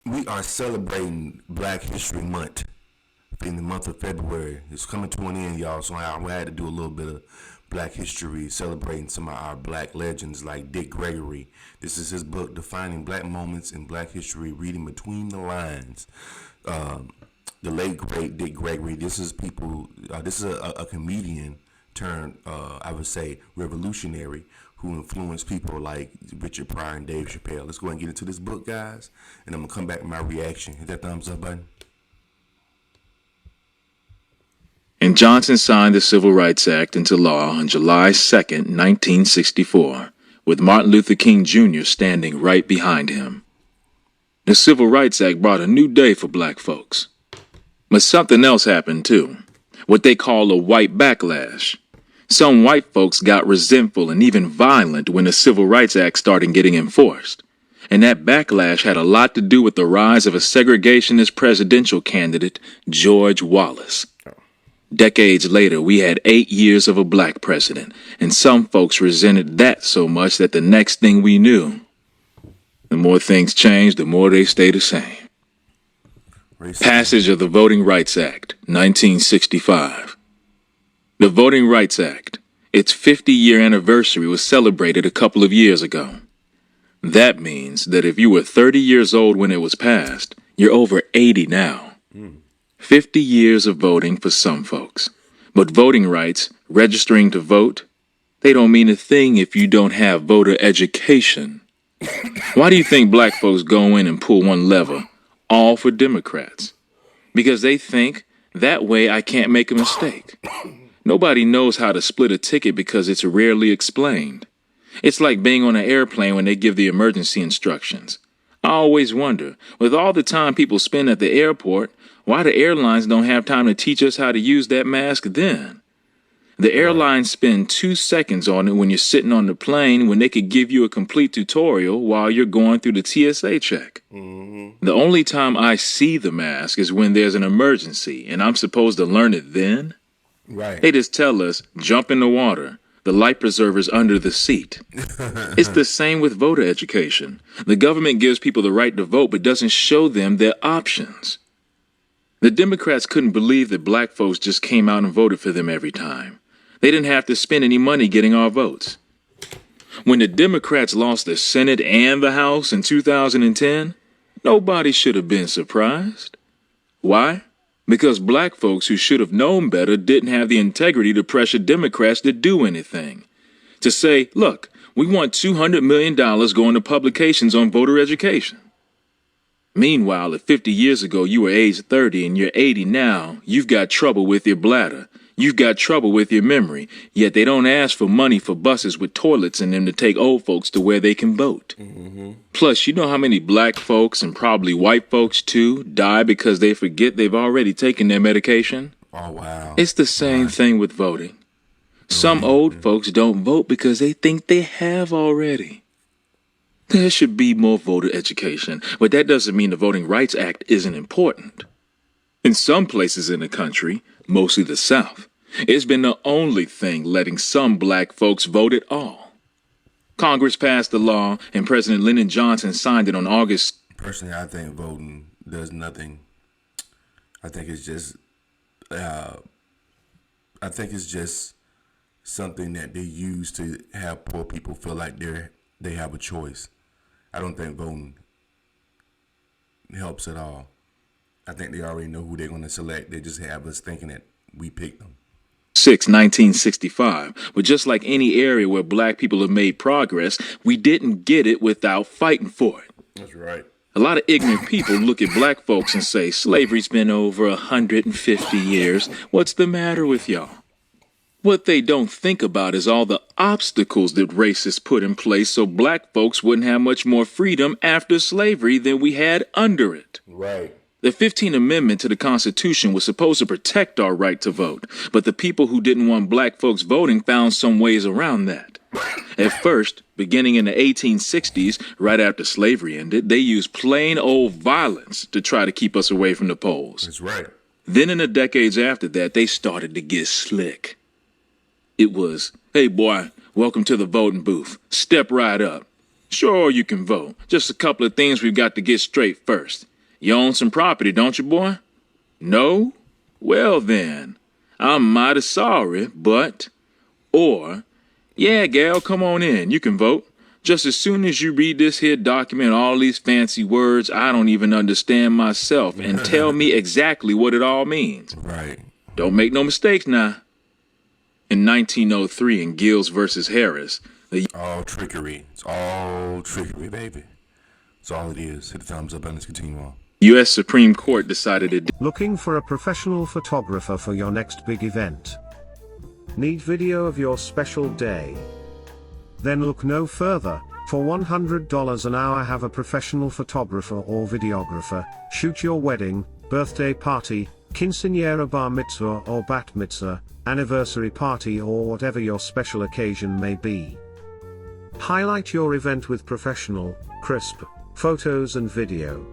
We are celebrating Black History Month in the month of February. It's coming to an end, y'all. So I had to do a little bit of Black history, celebrating some of our Black legends like Dick Gregory. This is his book, Defining Black Moments in Black History, Reading Between the Lines. Um, the late great Dick Gregory. This is people. This is a comedian turned, I would say, revolutionary who influenced people like Richard Pryor and Dave Chappelle. Let's go ahead and get into this book, guys, and I'm gonna come back with my reaction. Hit that thumbs up button. And Johnson signed the Civil Rights Act into law on July 2nd, 1964, with Martin Luther King Jr. standing right behind him. The Civil Rights Act brought a new day for black folks. But something else happened too, what they call a white backlash. Some white folks got resentful and even violent when the Civil Rights Act started getting enforced. And that backlash had a lot to do with the rise of a segregationist presidential candidate, George Wallace. Decades later, we had 8 years of a black president, and some folks resented that so much that the next thing we knew, the more things changed, the more they stay the same. Passage of the Voting Rights Act, 1965. The Voting Rights Act, its 50-year anniversary was celebrated a couple of years ago. That means that if you were 30 years old when it was passed, you're over 80 now. 50 years of voting for some folks. But voting rights, registering to vote, they don't mean a thing if you don't have voter education. Why do you think black folks go in and pull one lever, all for Democrats? Because they think, that way I can't make a mistake. Nobody knows how to split a ticket because it's rarely explained. It's like being on an airplane when they give the emergency instructions. I always wonder, with all the time people spend at the airport, why the airlines don't have time to teach us how to use that mask then. The airlines spend 2 seconds on it when you're sitting on the plane when they could give you a complete tutorial while you're going through the TSA check. The only time I see the mask is when there's an emergency and I'm supposed to learn it then. Right. They just tell us, jump in the water. The life preserver's under the seat. It's the same with voter education. The government gives people the right to vote but doesn't show them their options. The Democrats couldn't believe that black folks just came out and voted for them every time. They didn't have to spend any money getting our votes. When the Democrats lost the Senate and the House in 2010, nobody should have been surprised. Why? Because black folks who should have known better didn't have the integrity to pressure Democrats to do anything. To say, look, we want $200 million going to publications on voter education. Meanwhile, if 50 years ago you were age 30 and you're 80 now, you've got trouble with your bladder. You've got trouble with your memory, yet they don't ask for money for buses with toilets in them to take old folks to where they can vote. Plus, you know how many black folks and probably white folks too die because they forget they've already taken their medication? Oh, wow. It's the same thing with voting. Some old folks don't vote because they think they have already. There should be more voter education, but that doesn't mean the Voting Rights Act isn't important. In some places in the country, mostly the South, it's been the only thing letting some black folks vote at all. Congress passed the law, and President Lyndon Johnson signed it on August. Personally, I think voting does nothing. I think it's just, I think it's just something that they use to have poor people feel like they have a choice. I don't think voting helps at all. I think they already know who they're going to select. They just have us thinking that we picked them. 1965. But just like any area where black people have made progress, we didn't get it without fighting for it. That's right. A lot of ignorant people look at black folks and say, slavery's been over 150 years. What's the matter with y'all? What they don't think about is all the obstacles that racists put in place so black folks wouldn't have much more freedom after slavery than we had under it. Right. The 15th Amendment to the Constitution was supposed to protect our right to vote, but the people who didn't want black folks voting found some ways around that. At first, beginning in the 1860s, right after slavery ended, they used plain old violence to try to keep us away from the polls. That's right. Then in the decades after that, they started to get slick. It was, hey boy, welcome to the voting booth. Step right up. Sure, you can vote. Just a couple of things we've got to get straight first. You own some property, don't you, boy? No? Well then, I'm mighty sorry, but... Or, yeah, gal, come on in, you can vote. Just as soon as you read this here document, all these fancy words I don't even understand myself, and tell me exactly what it all means. Right. Don't make no mistakes now. In 1903 in Gills versus Harris, All trickery. It's all trickery, baby. That's all it is. Hit the thumbs up and let's continue on. U.S. Supreme Court decided it. Looking for a professional photographer for your next big event? Need video of your special day? Then look no further. For $100 an hour, have a professional photographer or videographer shoot your wedding, birthday party, quinceañera, bar mitzvah or bat mitzvah, anniversary party, or whatever your special occasion may be. Highlight your event with professional, crisp photos and video.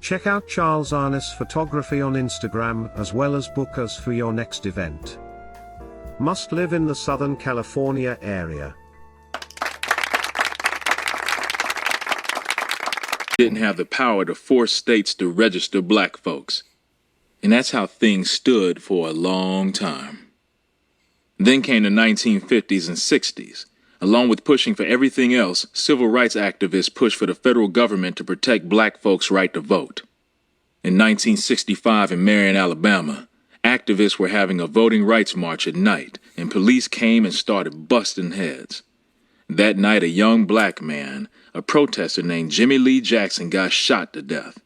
Check out Charles Arness Photography on Instagram, as well as book us for your next event. Must live in the Southern California area. Didn't have the power to force states to register black folks. And that's how things stood for a long time. Then came the 1950s and 60s. Along with pushing for everything else, civil rights activists pushed for the federal government to protect black folks' right to vote. In 1965 in Marion, Alabama, activists were having a voting rights march at night, and police came and started busting heads. That night, a young black man, a protester named Jimmy Lee Jackson, got shot to death.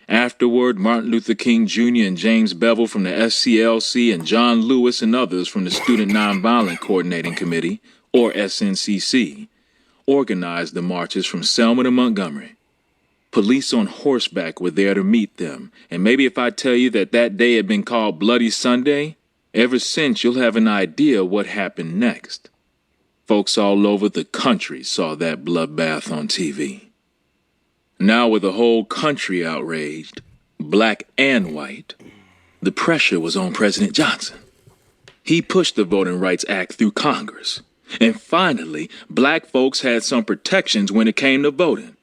Afterward, Martin Luther King Jr. and James Bevel from the SCLC and John Lewis and others from the Student Nonviolent Coordinating Committee, or SNCC, organized the marches from Selma to Montgomery. Police on horseback were there to meet them, and maybe if I tell you that that day had been called Bloody Sunday, ever since you'll have an idea what happened next. Folks all over the country saw that bloodbath on TV. Now with the whole country outraged, black and white, the pressure was on President Johnson. He pushed the Voting Rights Act through Congress. And finally, black folks had some protections when it came to voting.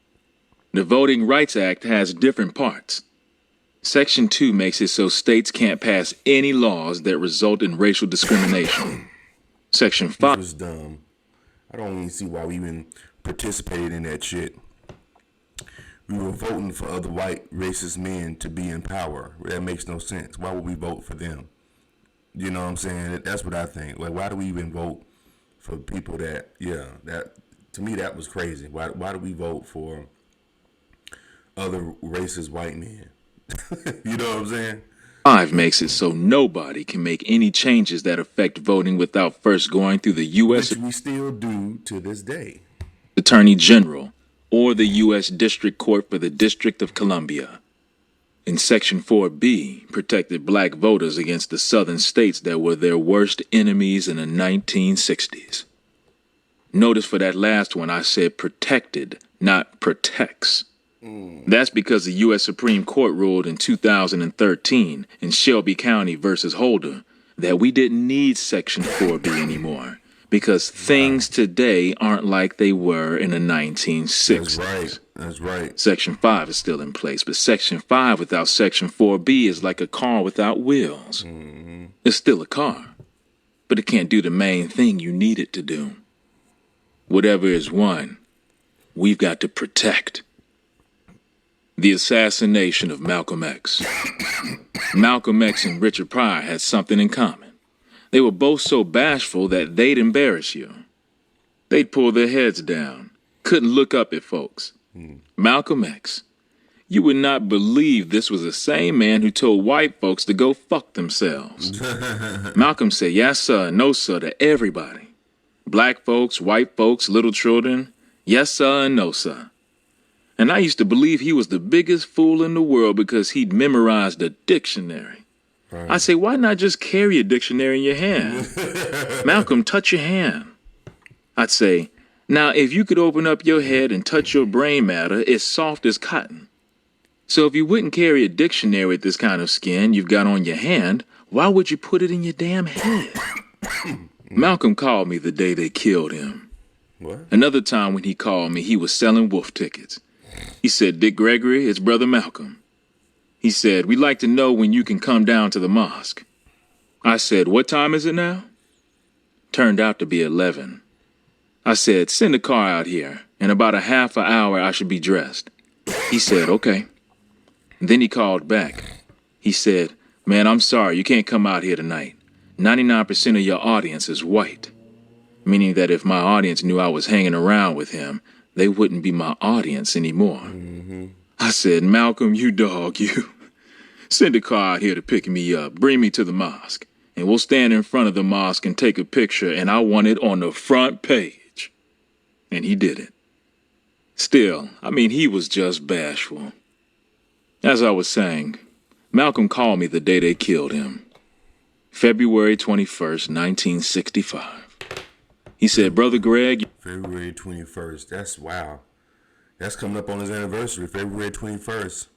The Voting Rights Act has different parts. Section 2 makes it so states can't pass any laws that result in racial discrimination. Section 5 was dumb. I don't even see why we even participated in that shit. We were voting for other white racist men to be in power. That makes no sense. Why would we vote for them? You know what I'm saying? That's what I think. Like, why do we even vote for people that, that, to me, that was crazy. Why do we vote for other racist white men? You know what I'm saying? 5 makes it so nobody can make any changes that affect voting without first going through the U.S. Which we still do to this day. Attorney General or the U.S. District Court for the District of Columbia. And Section 4B protected black voters against the southern states that were their worst enemies in the 1960s. Notice for that last one I said protected, not protects. That's because the U.S. Supreme Court ruled in 2013 in Shelby County versus Holder that we didn't need Section 4B anymore because things today aren't like they were in the 1960s. That's right. That's right. Section 5 is still in place, but Section 5 without Section 4B is like a car without wheels. It's still a car, but it can't do the main thing you need it to do. Whatever is won, we've got to protect. The assassination of Malcolm X. Malcolm X and Richard Pryor had something in common. They were both so bashful that they'd embarrass you. They'd pull their heads down, couldn't look up at folks. Malcolm X. You would not believe this was the same man who told white folks to go fuck themselves. Malcolm said yes sir, no sir to everybody. Black folks, white folks, little children, yes sir and no sir. And I used to believe he was the biggest fool in the world because he'd memorized a dictionary. Right. I say, why not just carry a dictionary in your hand? Malcolm, touch your hand. I'd say, now if you could open up your head and touch your brain matter, it's soft as cotton. So if you wouldn't carry a dictionary with this kind of skin you've got on your hand, why would you put it in your damn head? Malcolm called me the day they killed him. What? Another time when he called me, he was selling wolf tickets. He said, Dick Gregory, it's Brother Malcolm. He said, "We'd like to know when you can come down to the mosque." I said, "What time is it now?" Turned out to be 11. I said, "Send a car out here. In about a half an hour, I should be dressed." He said, "Okay." Then he called back. He said, "Man, I'm sorry, you can't come out here tonight. 99% of your audience is white." Meaning that if my audience knew I was hanging around with him, they wouldn't be my audience anymore. I said, "Malcolm, you dog, you. Send a car out here to pick me up. Bring me to the mosque. And we'll stand in front of the mosque and take a picture, and I want it on the front page." And he did it. Still, he was just bashful. As I was saying, Malcolm called me the day they killed him. February 21st, 1965. He said, "Brother Greg..." February 21st. That's wow. That's coming up on his anniversary, February 21st,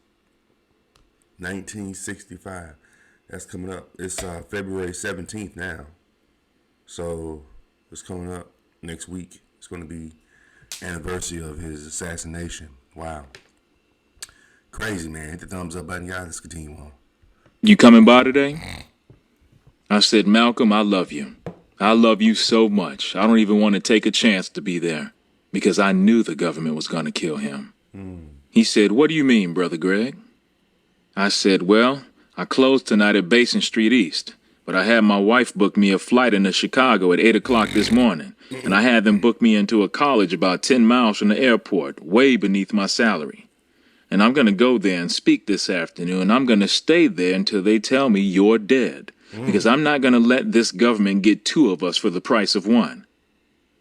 1965. That's coming up. It's February 17th now. So it's coming up next week. It's going to be anniversary of his assassination. Wow. Crazy, man. Hit the thumbs up button, y'all. Let's continue on. "You coming by today?" I said, "Malcolm, I love you. I love you so much. I don't even want to take a chance to be there because I knew the government was going to kill him." He said, "What do you mean, Brother Greg?" I said, "Well, I closed tonight at Basin Street East, but I had my wife book me a flight into Chicago at 8 o'clock this morning, and I had them book me into a college about 10 miles from the airport, way beneath my salary. And I'm going to go there and speak this afternoon, and I'm going to stay there until they tell me you're dead, because I'm not going to let this government get two of us for the price of one.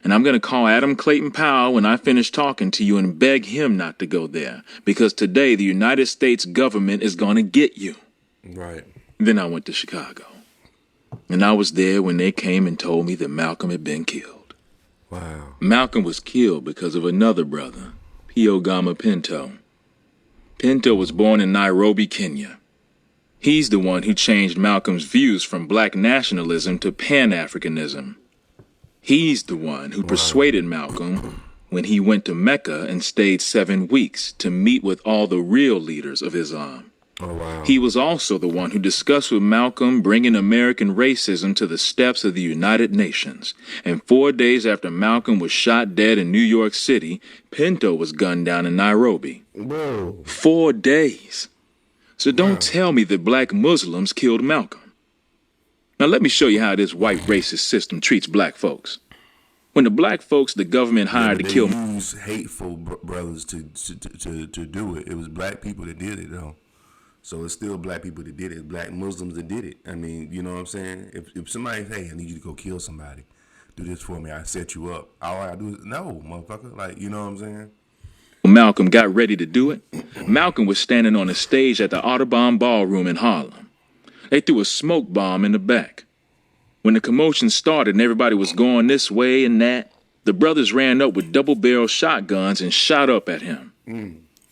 And I'm going to call Adam Clayton Powell when I finish talking to you and beg him not to go there, because today the United States government is going to get you." Right. Then I went to Chicago. And I was there when they came and told me that Malcolm had been killed. Wow. Malcolm was killed because of another brother, Pio Gama Pinto. Pinto was born in Nairobi, Kenya. He's the one who changed Malcolm's views from black nationalism to Pan-Africanism. He's the one who persuaded Malcolm when he went to Mecca and stayed 7 weeks to meet with all the real leaders of Islam. Oh, wow. He was also the one who discussed with Malcolm bringing American racism to the steps of the United Nations. And 4 days after Malcolm was shot dead in New York City, Pinto was gunned down in Nairobi. Whoa. 4 days. So don't tell me that black Muslims killed Malcolm. Now let me show you how this white racist system treats black folks. When the black folks the government hired to kill... They use hateful brothers to do it. It was black people that did it, though. So it's still black people that did it. Black Muslims that did it. I mean, you know what I'm saying? If somebody, "Hey, I need you to go kill somebody. Do this for me. I set you up." All I do is, "No, motherfucker." Like, you know what I'm saying? When Malcolm got ready to do it, Malcolm was standing on a stage at the Audubon Ballroom in Harlem. They threw a smoke bomb in the back. When the commotion started and everybody was going this way and that, the brothers ran up with double-barrel shotguns and shot up at him.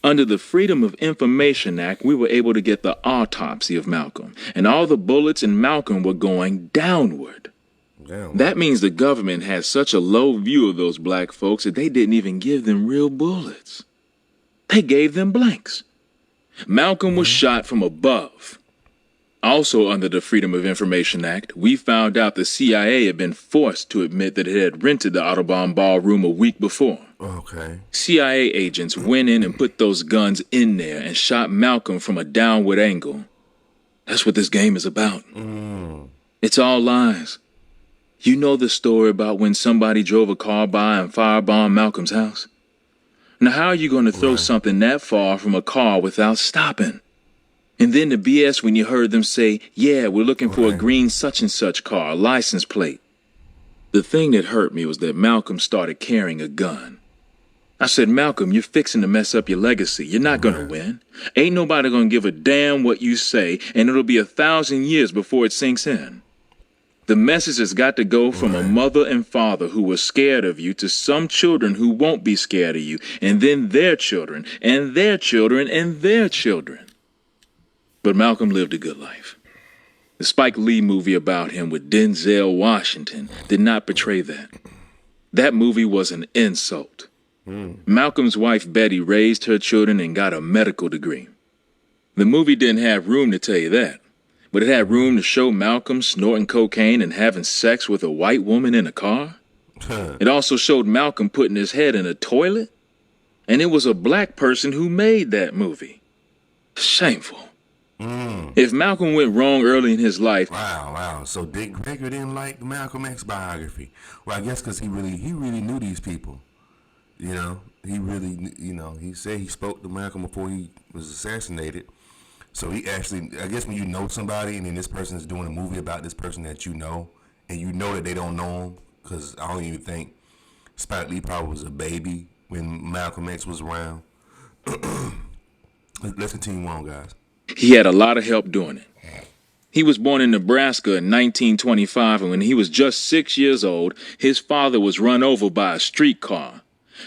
Under the Freedom of Information Act, we were able to get the autopsy of Malcolm, and all the bullets in Malcolm were going downward. Damn. That means the government had such a low view of those black folks that they didn't even give them real bullets. They gave them blanks. Malcolm was shot from above. Also under the Freedom of Information Act, we found out the CIA had been forced to admit that it had rented the Audubon Ballroom a week before. Okay. CIA agents went in and put those guns in there and shot Malcolm from a downward angle. That's what this game is about. It's all lies. You know the story about when somebody drove a car by and firebombed Malcolm's house? Now how are you going to throw something that far from a car without stopping? And then the BS when you heard them say, "Yeah, we're looking for a green such and such car, license plate." The thing that hurt me was that Malcolm started carrying a gun. I said, "Malcolm, you're fixing to mess up your legacy. You're not going to win. Ain't nobody going to give a damn what you say, and it'll be 1,000 years before it sinks in. The message has got to go from a mother and father who were scared of you to some children who won't be scared of you, and then their children, and their children, and their children." But Malcolm lived a good life. The Spike Lee movie about him with Denzel Washington did not portray that. That movie was an insult. Malcolm's wife Betty raised her children and got a medical degree. The movie didn't have room to tell you that, but it had room to show Malcolm snorting cocaine and having sex with a white woman in a car. It also showed Malcolm putting his head in a toilet, and it was a black person who made that movie. Shameful. If Malcolm went wrong early in his life, Wow. So Dick Gregory didn't like the Malcolm X biography. Well, I guess because he really knew these people. You know, he said he spoke to Malcolm before he was assassinated. So he actually, I guess when you know somebody and then this person is doing a movie about this person that you know, and you know that they don't know him, because I don't even think Spike Lee probably was a baby when Malcolm X was around. Let's continue on, guys. he had a lot of help doing it. He was born in Nebraska in 1925, and when he was just 6 years old, his father was run over by a streetcar.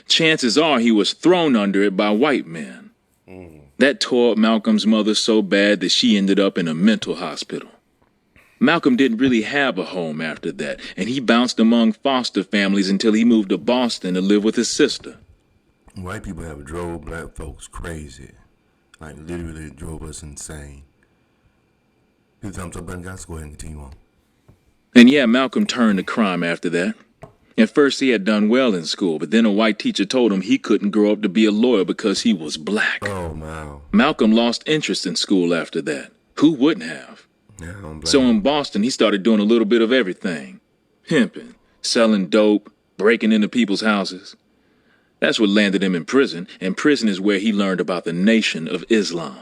Chances are he was thrown under it by white men. That tore up Malcolm's mother so bad that she ended up in a mental hospital. Malcolm didn't really have a home after that, and he bounced among foster families until he moved to Boston to live with his sister. White people have drove black folks crazy. Like, literally drove us insane. His thumbs up button, guys. Go ahead and continue on. And yeah, Malcolm turned to crime after that. At first he had done well in school, but then a white teacher told him he couldn't grow up to be a lawyer because he was black. Oh, wow. Malcolm lost interest in school after that. Who wouldn't have? Yeah, I don't blame So him. in Boston, he started doing a little bit of everything. Pimping, selling dope, breaking into people's houses. That's what landed him in prison, and prison is where he learned about the Nation of Islam.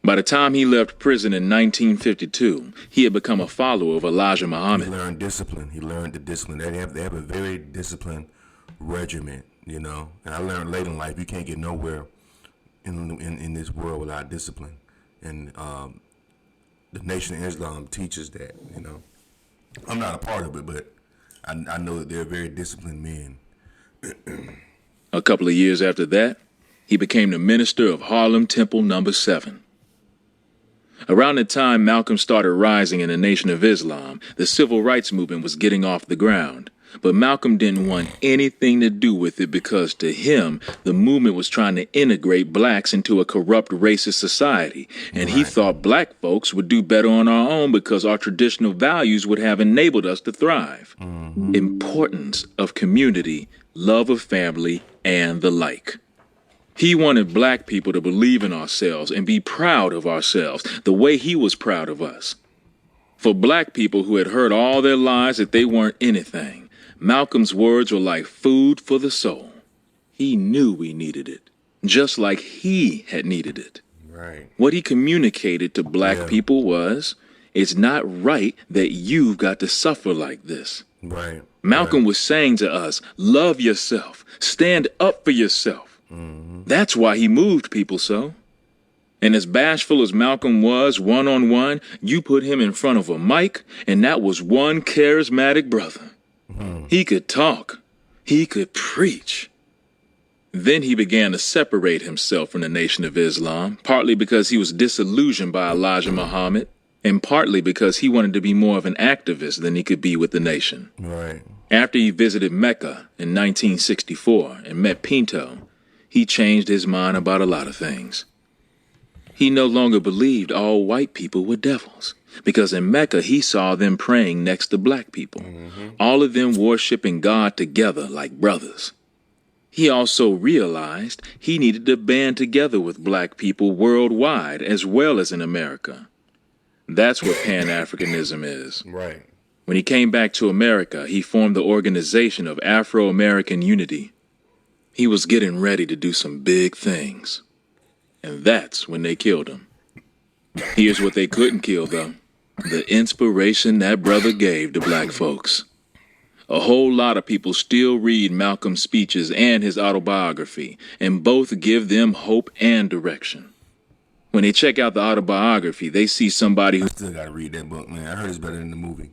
By the time he left prison in 1952, he had become a follower of Elijah He Muhammad. learned discipline. He learned the discipline. They have a very disciplined regiment, you know. And I learned late in life you can't get nowhere in this world without discipline. And the Nation of Islam teaches that, you know. I'm not a part of it, but I know that they're very disciplined men. A couple of years after that, he became the minister of Harlem Temple No. 7. Around the time Malcolm started rising in the Nation of Islam, the civil rights movement was getting off the ground. But Malcolm didn't want anything to do with it because to him, the movement was trying to integrate blacks into a corrupt racist society. And he thought black folks would do better on our own because our traditional values would have enabled us to thrive. Importance of community, love of family, and the like. He wanted black people to believe in ourselves and be proud of ourselves the way he was proud of us. For black people who had heard all their lives that they weren't anything, Malcolm's words were like food for the soul. He knew we needed it, just like he had needed it. Right. What he communicated to black people was, it's not right that you've got to suffer like this. Right. Malcolm was saying to us, love yourself, stand up for yourself. That's why he moved people so. And as bashful as Malcolm was one-on-one, you put him in front of a mic, and that was one charismatic brother. He could talk. He could preach. Then he began to separate himself from the Nation of Islam, partly because he was disillusioned by Elijah Muhammad, and partly because he wanted to be more of an activist than he could be with the nation. Right. After he visited Mecca in 1964 and met Pinto, he changed his mind about a lot of things. He no longer believed all white people were devils, because in Mecca he saw them praying next to black people, all of them worshiping God together like brothers. He also realized he needed to band together with black people worldwide as well as in America. That's what Pan-Africanism is. Right. When he came back to America, he formed the Organization of Afro-American Unity. He was getting ready to do some big things. And that's when they killed him. Here's what they couldn't kill, though. The inspiration that brother gave to black folks. A whole lot of people still read Malcolm's speeches and his autobiography, and both give them hope and direction. When they check out the autobiography, they see somebody who... I still gotta read that book, man. I heard it's better than the movie.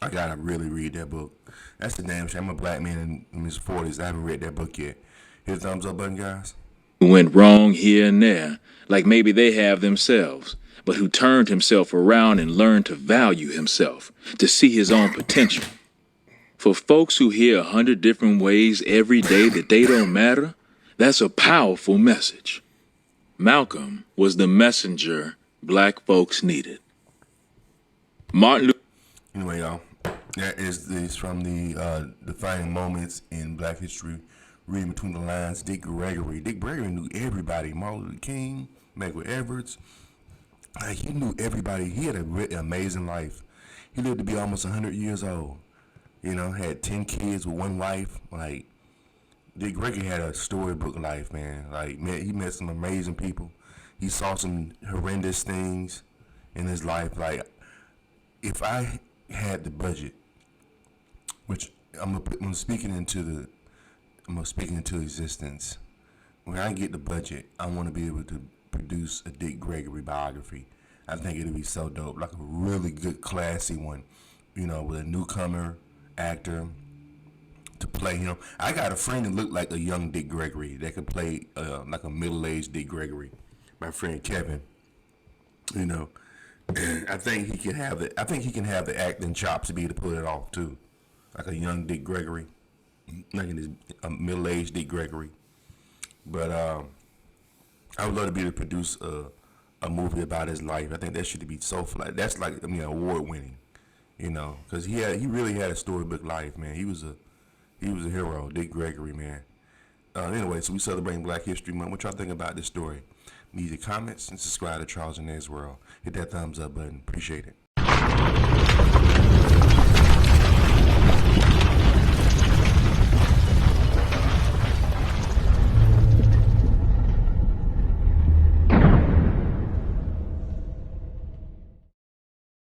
I gotta really read that book. That's the damn shame. I'm a black man in his 40s. I haven't read that book yet. Hit the thumbs up button, guys. who went wrong here and there, like maybe they have themselves, but who turned himself around and learned to value himself, to see his own potential. For folks who hear 100 different ways every day that they don't matter, that's a powerful message. Malcolm was the messenger black folks needed. Martin Luther Anyway, y'all, that is from the defining moments in Black history. Reading between the lines, Dick Gregory. Dick Gregory knew everybody. Martin Luther King, Medgar Evers. Like, he knew everybody. He had an amazing life. He lived to be almost 100 years old. You know, had 10 kids with one wife. Like, Dick Gregory had a storybook life, man. Like, he met some amazing people. He saw some horrendous things in his life. Like, if I had the budget, which I'm speaking into existence. When I get the budget, I want to be able to produce a Dick Gregory biography. I think it'll be so dope, like a really good, classy one. You know, with a newcomer actor to play him. I got a friend that looked like a young Dick Gregory that could play like a middle-aged Dick Gregory. My friend Kevin. You know, I think he can have the. I think he can have the acting chops to be able to pull it off too, like a young Dick Gregory, like a middle-aged Dick Gregory. But I would love to be able to produce a movie about his life. I think that should be so fly. That's like, I mean, award-winning, you know, because he really had a storybook life, man. He was a hero, Dick Gregory, man. Anyway, so we celebrating Black History Month. What y'all think about this story? Leave your comments and subscribe to Charles and Ned's World. Hit that thumbs up button. Appreciate it.